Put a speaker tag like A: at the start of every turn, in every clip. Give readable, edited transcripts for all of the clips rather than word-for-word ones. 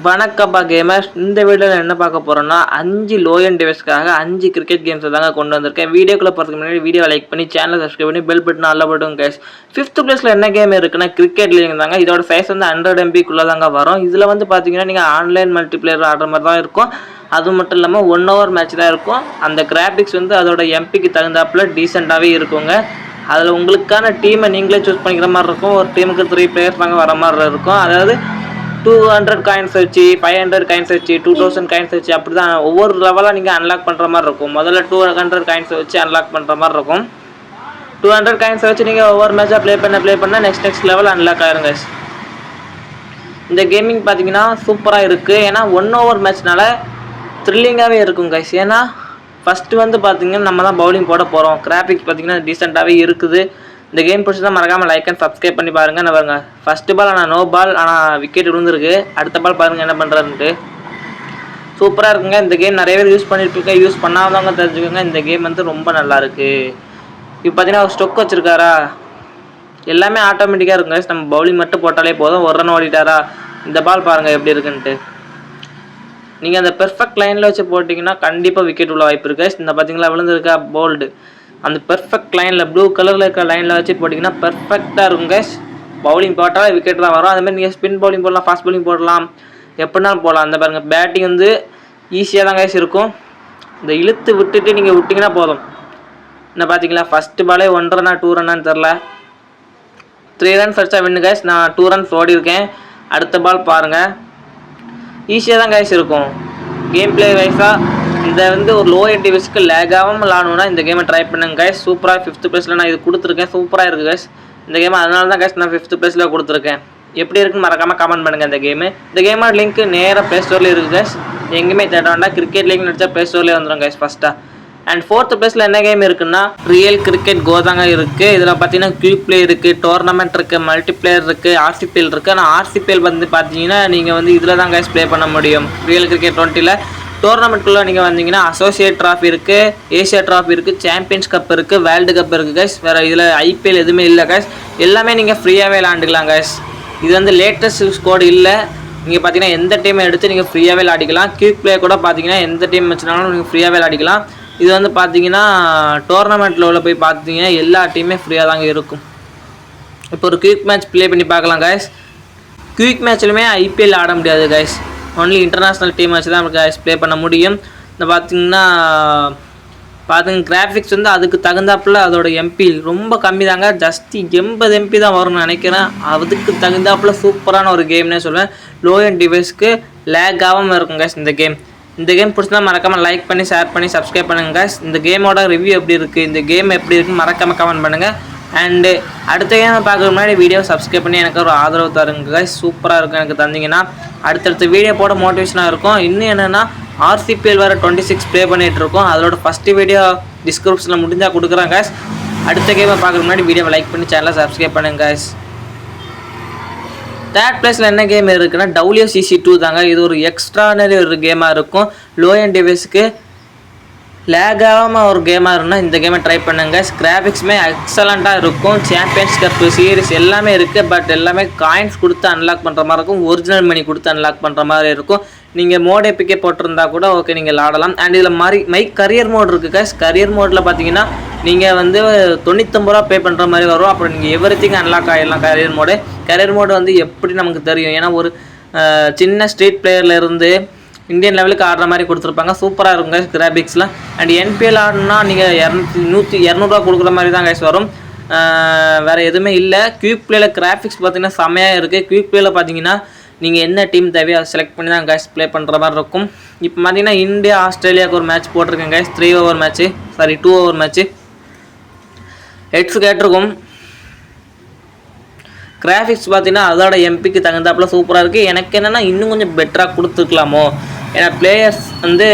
A: வணக்கம்ப்பா கேமர்ஸ். இந்த வீடியோவில் என்ன பார்க்க போகிறோன்னா 5 லோ எண்ட் டிவைஸ்க்காக 5 கிரிக்கெட் கேம்ஸை தாங்க கொண்டு வந்திருக்கேன். வீடியோக்குள்ளே போகிறதுக்கு முன்னாடி வீடியோ லைக் பண்ணி சேனலை சப்ஸ்கிரைப் பண்ணி பெல் பட்டன் ஆல்ல போட்டுங்க கைஸ். 5th பிளேஸில் என்ன கேம் இருக்குன்னா கிரிக்கெட் லீக் தாங்க. இதோட சைஸ் வந்து 100 MBக்குள்ளே தாங்க வரும். இதில் வந்து பார்த்தீங்கன்னா நீங்கள் ஆன்லைன் மல்டிப்ளேயர் ஆடுற மாதிரி தான் இருக்கும். அது மட்டும் இல்லாமல் 1 hour மேட்ச் தான் இருக்கும். அந்த கிராஃபிக்ஸ் வந்து அதோட எம்பிக்கு தகுந்தாப்புல டீசெண்டாகவே இருக்குங்க. அதில் உங்களுக்கான டீமை நீங்களே சூஸ் பண்ணிக்கிற மாதிரி இருக்கும். ஒரு டீமுக்கு 3 players தாங்க வர மாதிரி இருக்கும். அதாவது 200 காயின்ஸ் வச்சு 500 காயின்ஸ் வச்சு 2000 காயின்ஸ் வச்சு அப்படி தான் ஒவ்வொரு லெவலாக நீங்கள் அன்லாக் பண்ணுற மாதிரி இருக்கும். முதல்ல 200 காயின்ஸ் வச்சு அன்லாக் பண்ணுற மாதிரி இருக்கும். 200 காயின்ஸ் வச்சு நீங்கள் ஒவ்வொரு மேட்சாக ப்ளே பண்ண நெக்ஸ்ட் லெவல் அன்லாக் ஆயிருங்க. இந்த கேமிங் பார்த்தீங்கன்னா சூப்பராக இருக்குது. ஏன்னா 1 hour மேட்ச்னால த்ரில்லிங்காகவே இருக்கும் கைஸ். ஏன்னா ஃபஸ்ட்டு வந்து பார்த்தீங்கன்னா நம்ம தான் பவுலிங் போட போகிறோம். கிராஃபிக்ஸ் பார்த்தீங்கன்னா டீசெண்டாகவே இருக்குது. இந்த கேம் பிடிச்சதான் மறக்காமல் லைக் அண்ட் சப்ஸ்கிரைப் பண்ணி பாருங்கள். நான் பாருங்க ஃபஸ்ட்டு பால் ஆனால் நோ பால், ஆனால் விக்கெட் விழுந்துருக்கு. அடுத்த பால் பாருங்கள் என்ன பண்ணுறாருன்ட்டு. சூப்பராக இருக்குங்க. இந்த கேம் நிறைய பேர் யூஸ் பண்ணிட்டுருக்கேன். யூஸ் பண்ணாதவங்க தெரிஞ்சுக்கோங்க. இந்த கேம் வந்து ரொம்ப நல்லாயிருக்கு. இப்போ பார்த்தீங்கன்னா ஒரு ஸ்டொக் வச்சுருக்காரா, எல்லாமே ஆட்டோமேட்டிக்காக இருக்குங்க. நம்ம பவுலிங் மட்டும் போட்டாலே போதும். ஒரு ரன் ஓடிட்டாரா. இந்த பால் பாருங்கள் எப்படி இருக்குன்ட்டு. நீங்கள் அந்த பெர்ஃபெக்ட் லைனில் வச்சு போட்டிங்கன்னா கண்டிப்பாக விக்கெட் உள்ள வாய்ப்பு இருக்குது. இந்த பார்த்தீங்களா விழுந்துருக்கா போல்டு. அந்த பெர்ஃபெக்ட் லைனில் ப்ளூ கலரில் இருக்கிற லைனில் வச்சு போட்டிங்கன்னா பெர்ஃபெக்டாக இருக்கும் கைஸ். பவுலிங் போட்டால் விக்கெட் தான் வரும். அதுமாதிரி நீங்கள் ஸ்பின் பவுலிங் போடலாம், ஃபாஸ்ட் பவுலிங் போடலாம், எப்படினாலும் போடலாம். அந்த பாருங்கள் பேட்டிங் வந்து ஈஸியாக தான் கைஸ் இருக்கும். இந்த இழுத்து விட்டுட்டு நீங்கள் விட்டிங்கன்னா போதும். என்ன பார்த்தீங்களா ஃபஸ்ட்டு பாலே 1 ரன்னா 2 ரன்னான்னு தெரில. 3 runs அடிச்சா வின்னு கைஸ். நான் 2 runs ஓடி இருக்கேன். அடுத்த பால் பாருங்கள் ஈஸியாக தான் கைஸ் இருக்கும். கேம் பிளே வைஸாக இதை வந்து ஒரு லோ எண்ட் டிவைஸ்க்கு லேக் ஆகாமல் விளாடணுன்னா இந்த கேமை ட்ரை பண்ணுங்க கைஸ். சூப்பராக 5th பிளேஸில் நான் இது கொடுத்துருக்கேன். சூப்பராக இருக்குது கைஸ் இந்த கேம். அதனால தான் கைஸ் நான் 5th பிளேஸில் கொடுத்துருக்கேன். எப்படி இருக்குன்னு மறக்காமல் கமெண்ட் பண்ணுங்கள். இந்த கேமோட லிங்க் நேராக ப்ளே ஸ்டோரில் இருக்குது கைஸ். எங்கேயுமே தேட வேண்டாம். கிரிக்கெட் லீக் நடிச்சா ப்ளே ஸ்டோர்லேயே வந்துடும் கைஸ் ஃபஸ்ட்டாக. அண்ட் 4th பிளேஸில் என்ன கேம் இருக்குன்னா ரியல் கிரிக்கெட் கோ தாங்க இருக்குது. இதில் பார்த்தீங்கன்னா குயிக் பிளே இருக்குது, டோர்னமெண்ட் இருக்குது, மல்டிப்ளேயர் இருக்குது, ஆர்சிபிஎல் இருக்குது. ஆனால் ஆர்சிபிஎல் வந்து பார்த்தீங்கன்னா நீங்கள் வந்து இதில் தான் கைஸ் ப்ளே பண்ண முடியும். ரியல் கிரிக்கெட் 20ல் டோர்னமெண்ட்குள்ளே நீங்கள் வந்தீங்கன்னா அசோசியேட் ட்ராஃபி இருக்குது, ஏஷியா ட்ராஃபி இருக்குது, சாம்பியன்ஸ் கப் இருக்குது, வேர்ல்டு கப் இருக்குது கைஸ். வேறு இதில் ஐபிஎல் எதுவுமே இல்லை கைஸ். எல்லாமே நீங்கள் ஃப்ரீயாகவே விளாண்டுக்கலாம் கைஸ். இது வந்து லேட்டஸ்ட் ஸ்கோர் இல்லை. நீங்கள் பார்த்தீங்கன்னா எந்த டீமை எடுத்து நீங்கள் ஃப்ரீயாகவே விளாடிக்கலாம். குயிக் பிளே கூட பார்த்தீங்கன்னா எந்த டீம் வச்சுனாலும் நீங்கள் ஃப்ரீயாகவே விளாடிக்கலாம். இது வந்து பார்த்தீங்கன்னா டோர்னமெண்ட்டில் உள்ள போய் பார்த்தீங்கன்னா எல்லா டீமே ஃப்ரீயாக தாங்க இருக்கும். இப்போ ஒரு குயிக் மேட்ச் ப்ளே பண்ணி பார்க்கலாம் கைஸ். குயிக் மேட்ச்லையுமே ஐபிஎல் ஆட முடியாது கைஸ். ஒன்லி இன்டர்நேஷ்னல் டீம் வச்சு தான் கைஸ் ப்ளே பண்ண முடியும். இந்த பார்த்தீங்கன்னா கிராஃபிக்ஸ் வந்து அதுக்கு தகுந்தாப்புல அதோட எம்பி ரொம்ப கம்மி தாங்க. ஜஸ்ட் 80 MP தான் வரும்னு நினைக்கிறேன். அதுக்கு தகுந்தாப்புல சூப்பரான ஒரு கேம்னே சொல்லுவேன். லோ எண்ட் டிவைஸ்க்கு லேக் ஆகாமல் இருக்கும் கைஸ் இந்த கேம். இந்த கேம் பிடிச்சா மறக்காமல் லைக் பண்ணி ஷேர் பண்ணி சப்ஸ்கிரைப் பண்ணுங்கள் கைஸ். இந்த கேமோட ரிவ்யூ எப்படி இருக்குது, இந்த கேம் எப்படி இருக்குன்னு மறக்காமல் கமெண்ட் பண்ணுங்கள். அண்டு அடுத்த கேமை பார்க்குற முன்னாடி வீடியோ சப்ஸ்கிரைப் பண்ணி எனக்கு ஒரு ஆதரவு தருங்க கைஸ். சூப்பராக இருக்கும் எனக்கு தந்தீங்கன்னா. அடுத்தடுத்த வீடியோ போட மோட்டிவேஷனாக இருக்கும். இன்னும் என்னென்னா ஆர்சிபிஎல் வேறு 26 ப்ளே பண்ணிகிட்ருக்கோம். அதோட ஃபஸ்ட்டு வீடியோ டிஸ்கிரிப்ஷனில் முடிஞ்சால் கொடுக்குறேன் கைஸ். அடுத்த கேமை பார்க்குற முன்னாடி வீடியோவை லைக் பண்ணி சேனலை சப்ஸ்கிரைப் பண்ணுங்க கைஸ். 3rd பிளேஸில் என்ன கேம் இருக்குன்னா WCC2 தாங்க. இது ஒரு எக்ஸ்ட்ரானரி ஒரு கேமாக இருக்கும். லோ எண்ட் டிவைஸுக்கு லேக் ஆகாமல் ஒரு கேமாக இருக்குன்னா இந்த கேமை ட்ரை பண்ணுங்க. கிராஃபிக்ஸுமே எக்ஸலண்ட்டாக இருக்கும். சாம்பியன்ஸ் கப்பு சீரிஸ் எல்லாமே இருக்குது. பட் எல்லாமே காயின்ஸ் கொடுத்து அன்லாக் பண்ணுற மாதிரி இருக்கும். ஒரிஜினல் மணி கொடுத்து அன்லாக் பண்ணுற மாதிரி இருக்கும். நீங்கள் மோட் எப்பிக்கே போட்டிருந்தா கூட ஓகே நீங்கள் விளாடலாம். அண்ட் இதில் மைக் கரியர் மோட் இருக்குது கைஸ். கரியர் மோடில் பார்த்தீங்கன்னா நீங்கள் வந்து 99 ரூபா பே பண்ணுற மாதிரி வரும். அப்புறம் நீங்கள் எவ்ரிதிங் அன்லாக் ஆகிடலாம். கரியர் மோடு வந்து எப்படி நமக்கு தெரியும். ஏன்னா ஒரு சின்ன ஸ்ட்ரீட் பிளேயர்லேருந்து இந்தியன் லெவலுக்கு ஆடுற மாதிரி கொடுத்துருப்பாங்க. சூப்பராக இருக்கும் கைஸ் கிராஃபிக்ஸில். அண்ட் என்பிஎல் ஆடுனா நீங்கள் 200 கொடுக்குற மாதிரி தான் கைஸ் வரும். வேறு எதுவுமே இல்லை. குயிக் பிளேயில் கிராஃபிக்ஸ் பார்த்தீங்கன்னா செமையாக இருக்குது. குயிக் பிளேயில் பார்த்தீங்கன்னா நீங்கள் என்ன டீம் தேவையோ அதை செலக்ட் பண்ணி தான் கைஸ் ப்ளே பண்ணுற மாதிரி இருக்கும். இப்போ பார்த்தீங்கன்னா இந்தியா ஆஸ்திரேலியாவுக்கு ஒரு மேட்ச் போட்டிருக்கேன் கைஸ். 2 over மேட்ச்சு ஹெட்ஸ் கேட்டிருக்கும். கிராஃபிக்ஸ் பார்த்தீங்கன்னா அதோட எம்பிக்கு தகுந்தாப்புல சூப்பராக இருக்குது. எனக்கு என்னென்னா இன்னும் கொஞ்சம் பெட்டராக கொடுத்துருக்கலாமோ. ஏன்னா பிளேயர்ஸ் வந்து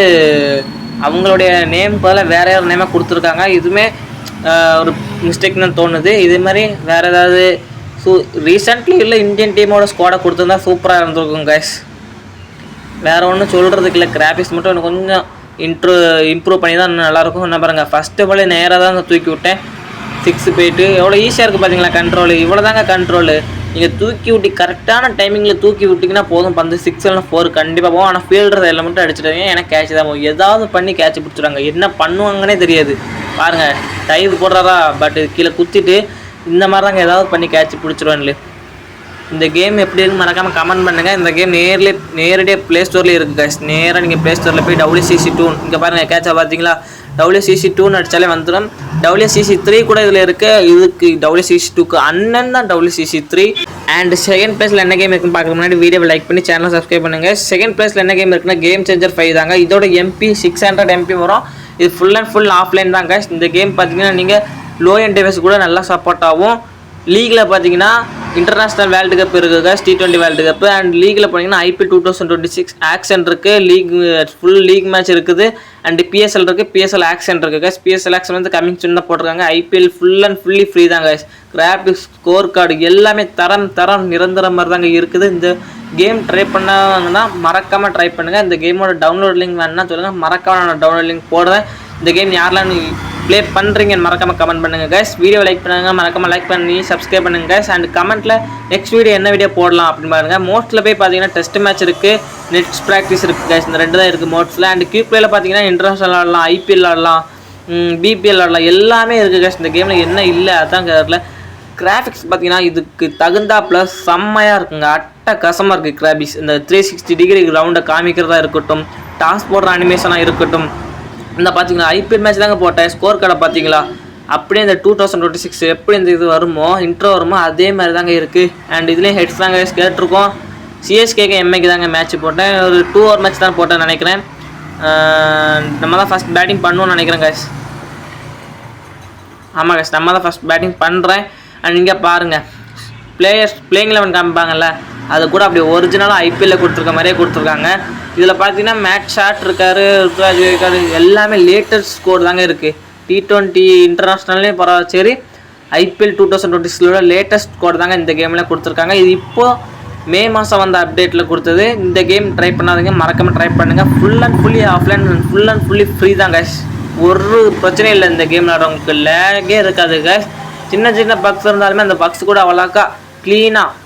A: அவங்களுடைய நேம் போல் வேறு யார் நேமாக கொடுத்துருக்காங்க. இதுவுமே ஒரு மிஸ்டேக்னு தோணுது. இது மாதிரி வேறு ஏதாவது ரீசெண்ட்லி இல்லை இந்தியன் டீமோட ஸ்குவாடை கொடுத்துருந்தா சூப்பராக இருந்திருக்கும் கைஸ். வேறு ஒன்றும் சொல்கிறதுக்கு இல்லை. கிராஃபிக்ஸ் மட்டும் எனக்கு கொஞ்சம் இம்ப்ரூவ் பண்ணி தான் நல்லாயிருக்கும். என்ன பாருங்கள் ஃபஸ்ட்டு பாலே நேராக தான் தூக்கி விட்டேன். 6 போயிட்டு எவ்வளோ ஈஸியாக இருக்குது பார்த்தீங்களா கண்ட்ரோலு. இவ்வளோ தாங்க கண்ட்ரோலு. நீங்கள் தூக்கி விட்டி கரெக்டான டைமிங்கில் தூக்கி விட்டிங்கன்னா போதும், பந்து 6 இல்லைனா 4 கண்டிப்பாக போகும். ஆனால் ஃபீல்டர் எல்லாம் மட்டும் அடிச்சிட்டாங்க, ஏன்னா கேட்ச் தான் போகும். ஏதாவது பண்ணி கேட்ச் பிடிச்சிடுறாங்க, என்ன பண்ணுவாங்கன்னே தெரியாது. பாருங்கள், டைவ் போடுறாரா, பட் கீழே குத்திட்டு இந்த மாதிரி தாங்க ஏதாவது பண்ணி கேட்ச் பிடிச்சிருவாங்களே. இந்த கேம் எப்படி இருக்குன்னு மறக்காமல் கமெண்ட் பண்ணுங்கள். இந்த கேம் நேரடியாக ப்ளே ஸ்டோர்லேயே இருக்குது கைஸ். நேராக நீங்கள் ப்ளே ஸ்டோரில் போய் WCC2 இங்கே பாருங்கள், கேட்சா பார்த்தீங்களா, WCC2 அடித்தாலே வந்துடும். WCC3 கூட இதில் இருக்குது. இதுக்கு WCC2க்கு அண்ணன் தான் WCC3. அண்ட் செகண்ட் பிளேஸில் என்ன கேம் இருக்குன்னு பார்க்க முன்னாடி வீடியோவை லைக் பண்ணி சேனலை சப்ஸ்கிரைப் பண்ணுங்கள். செகண்ட் பிளேஸில் என்ன கேம் இருக்குன்னா கேம் சேஞ்சர் 5 தாங்க. இதோட MP 600 MP வரும். இது ஃபுல் அண்ட் ஃபுல் ஆஃப்லைன் தான் கைஸ். இந்த கேம் பார்த்தீங்கன்னா நீங்கள் லோ எண்ட் டிவைஸ் கூட நல்லா சப்போர்ட் ஆகும். லீகில் பார்த்தீங்கன்னா இன்டர்நேஷ்னல் வேர்ல்டு கப் இருக்குது guys, T20 world cup. And லீகில் பார்த்தீங்கன்னா IPL 2026 ஆக்ஷன் இருக்குது. ஃபுல் லீக் மேட்ச் இருக்குது. அண்ட் PSL இருக்குது, PSL ஆக்ஷன் இருக்குது கைஸ். PSL ஆக்ஷன் வந்து கமிங் சூன் தான் போட்டிருக்காங்க. IPL full and fully free தான் கைஸ். கிராஃபிக்ஸ், ஸ்கோர் கார்டு எல்லாமே தரம் நிரந்தரம் மாதிரி தாங்க இருக்குது. இந்த கேம் ட்ரை பண்ணாங்கன்னா மறக்காமல் ட்ரை பண்ணுங்கள். இந்த கேமோட டவுன்லோட் லிங்க் வேணுன்னா சொல்லுங்கள், மறக்காமல் நான் டவுன்லோட் லிங்க் போடுறேன். இந்த கேம் யாரெல்லாம் ப்ளே பண்ணுறீங்கன்னு மறக்காமல் கமெண்ட் பண்ணுங்கள் கைஸ். வீடியோ லைக் பண்ணுங்கள், மறக்காமல் லைக் பண்ணி சப்ஸ்கிரைப் பண்ணுங்கள் கைஸ். அண்ட் கமெண்ட்டில் நெக்ஸ்ட் வீடியோ என்ன வீடியோ போடலாம் அப்படின்னு பாருங்கள். மோஸ்ட்டில் போய் பார்த்தீங்கன்னா டெஸ்ட் மேட்ச் இருக்குது, நெட்ஸ் ப்ராக்டிஸ் இருக்குது கைஸ். இந்த 2 தான் இருக்குது மோட்ஸில். அண்ட் QPlayல பார்த்தீங்கன்னா இன்டர்நேஷனல் ஆடலாம், IPL ஆடலாம், BPL ஆடலாம், எல்லாமே இருக்குது கைஸ். இந்த கேமில் என்ன இல்லை அதான் கேரள. கிராஃபிக்ஸ் பார்த்தீங்கன்னா இதுக்கு தகுந்தா ப்ளஸ் செம்மையாக இருக்குங்க, கசமாக இருக்குது கிராபிக்ஸ். இந்த 360 டிகிரி ரவுண்டை காமிக்கிறதா இருக்கட்டும், டாஸ் போடுற அனிமேஷனாக இருக்கட்டும். இந்த பார்த்தீங்களா IPL மேட்ச் தாங்க போட்டேன். ஸ்கோர் கார்டை பார்த்தீங்களா, அப்படியே இந்த 2026 எப்படி இந்த இது வருமோ, இன்ட்ரோ வருமோ அதே மாதிரி தாங்க இருக்குது. அண்ட் இதுலேயும் ஹெட்ஸ் தாங்க கேட்டிருக்கோம். CSKக்கு MIக்கு தாங்க மேட்ச் போட்டேன். ஒரு 2 hour மேட்ச் தான் போட்டேன்னு நினைக்கிறேன். நம்ம தான் ஃபஸ்ட் பேட்டிங் பண்ணுவோம்னு நினைக்கிறேன் கைஸ். ஆமாம் கைஸ், நம்ம தான் ஃபஸ்ட் பேட்டிங் பண்ணுறேன். அண்ட் இங்கே பாருங்கள், பிளேயிங் 11 காமிப்பாங்கல்ல, அது கூட அப்படி ஒரிஜினலாக IPL கொடுத்துருக்க மாதிரியே கொடுத்துருக்காங்க. இதில் பார்த்தீங்கன்னா மேட் ஷாட் இருக்காரு, ருத்ராஜ் இருக்காரு, எல்லாமே லேட்டஸ்ட் ஸ்கோர் தாங்க இருக்குது. T20 இன்டர்நேஷ்னல்லேயும் பரவாயில்ல, சரி IPL 2026 லேட்டஸ்ட் ஸ்கோர் தாங்க இந்த கேமில் கொடுத்துருக்காங்க. இது இப்போது மே மாதம் வந்த அப்டேட்டில் கொடுத்தது. இந்த கேம் ட்ரை பண்ணாதீங்க, மறக்காமல் ட்ரை பண்ணுங்கள். Full and fully offline, full and fully free தான் கைஸ். ஒரு பிரச்சனையும் இல்லை. இந்த கேம் விளாட்றவங்களுக்கு லேகே இருக்காது கைஸ். சின்ன பக்ஸ் இருந்தாலுமே அந்த பக்ஸ் கூட அவ்வளோக்கா க்ளீனாக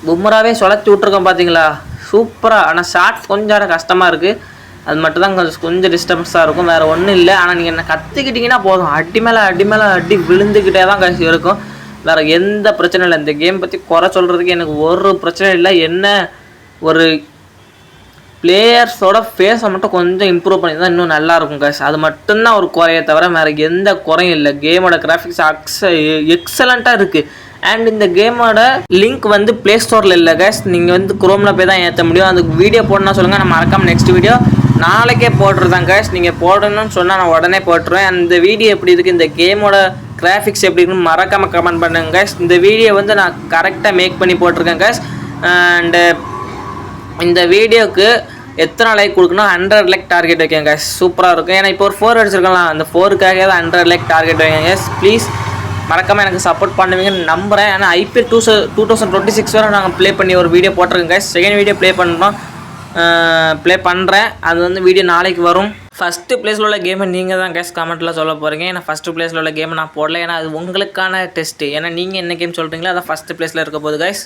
A: பும்ராவே சுழச்சி விட்ருக்கோம் பார்த்தீங்களா, சூப்பராக. ஆனால் ஷார்ட்ஸ் கொஞ்சம் கஷ்டமாக இருக்குது, அது மட்டும் தான் கொஞ்சம் டிஸ்டர்பன்ஸாக இருக்கும், வேறு ஒன்றும் இல்லை. ஆனால் நீங்கள் என்ன கற்றுக்கிட்டிங்கன்னா போதும், அடி மேலே அடி விழுந்துக்கிட்டே தான் கஷ்டம் இருக்கும், வேறு எந்த பிரச்சனையும் இல்லை. இந்த கேம் பற்றி குறை சொல்கிறதுக்கு எனக்கு ஒரு பிரச்சனையும் இல்லை. என்ன ஒரு பிளேயர்ஸோட ஃபேஸை மட்டும் கொஞ்சம் இம்ப்ரூவ் பண்ணி தான் இன்னும் நல்லாயிருக்கும் கைஸ். அது மட்டும்தான் ஒரு குறையை தவிர வேறு எந்த குறையும் இல்லை. கேமோட கிராஃபிக்ஸ் எக்ஸலண்ட்டாக இருக்குது. அண்ட் இந்த கேமோட லிங்க் வந்து ப்ளே ஸ்டோரில் இல்லை கைஸ், நீங்கள் வந்து குரோமில் போய் தான் ஏற்ற முடியும். அதுக்கு வீடியோ போடணும்னா சொல்லுங்கள், நான் மறக்காமல் நெக்ஸ்ட் வீடியோ நாளைக்கே போட்டுருதான் கைஸ். நீங்கள் போடணும்னு சொன்னால் நான் உடனே போட்டுருவேன். அந்த வீடியோ எப்படி இருக்குது, இந்த கேமோட கிராஃபிக்ஸ் எப்படி இருக்குன்னு மறக்காமல் கமெண்ட் பண்ணுங்க கைஸ். இந்த வீடியோ வந்து நான் கரெக்டாக மேக் பண்ணி போட்டிருக்கேன் கைஸ். அண்டு இந்த வீடியோவுக்கு எத்தனை லைக் கொடுக்கணும், 100 லைக் டார்கெட் வைக்கேன் கைஸ். சூப்பராக இருக்கும். ஏன்னா இப்போ ஒரு 4 அடிச்சிருக்கலாம், அந்த 4க்காக தான் 100 லைக் டார்கெட் வைக்கேன் கைஸ். ப்ளீஸ் மறக்காமல் எனக்கு சப்போர்ட் பண்ணுவீங்கன்னு நம்புகிறேன். ஏன்னா IPL 2026 வரை நாங்கள் ப்ளே பண்ணி ஒரு வீடியோ போட்டிருக்கேன் கைஸ். செகண்ட் வீடியோ ப்ளே பண்ணுறேன். அது வந்து வீடியோ நாளைக்கு வரும். ஃபஸ்ட்டு ப்ளேஸில் உள்ள கேமை நீங்கள் தான் கைஸ் கமெண்ட்டில் சொல்ல போகிறீங்க. ஏன்னா ஃபஸ்ட்டு ப்ளேஸில் உள்ள கேமை நான் போடல, ஏன்னா அது உங்களுக்கான டெஸ்ட்டு. ஏன்னா நீங்கள் என்ன கேம் சொல்கிறீங்களோ அதை ஃபஸ்ட்டு ப்ளேஸில் இருக்க போகுது கைஸ்.